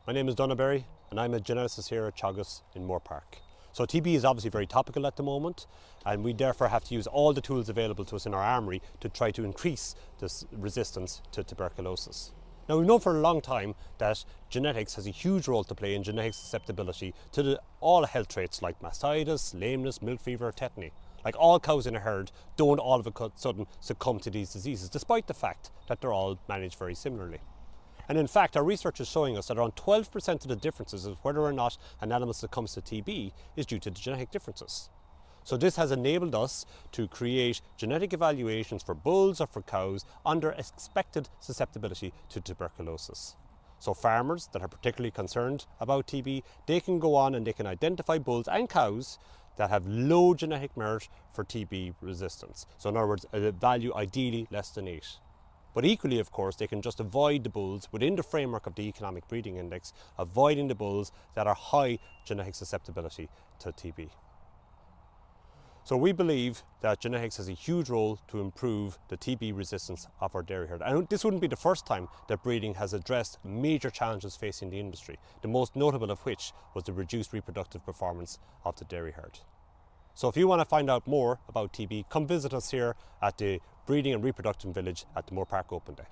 My name is Donagh Berry and I'm a geneticist here at Teagasc in Moorepark'. So TB is obviously very topical at the moment, and we therefore have to use all the tools available to us in our armoury to try to increase this resistance to tuberculosis. Now, we've known for a long time that genetics has a huge role to play in genetic susceptibility to all health traits like mastitis, lameness, milk fever, tetany. Like, all cows in a herd don't all of a sudden succumb to these diseases, despite the fact that they're all managed very similarly. And in fact, our research is showing us that around 12% of the differences of whether or not an animal succumbs to TB is due to the genetic differences. So this has enabled us to create genetic evaluations for bulls or for cows on their expected susceptibility to tuberculosis. So farmers that are particularly concerned about TB, they can go on and they can identify bulls and cows that have low genetic merit for TB resistance. So in other words, a value ideally less than 8. But equally, of course, they can just avoid the bulls within the framework of the economic breeding index, avoiding the bulls that are high genetic susceptibility to TB. So we believe that genetics has a huge role to improve the TB resistance of our dairy herd. And this wouldn't be the first time that breeding has addressed major challenges facing the industry, the most notable of which was the reduced reproductive performance of the dairy herd. So if you want to find out more about TB, come visit us here at the Breeding and Reproduction Village at the Moorepark' Open Day.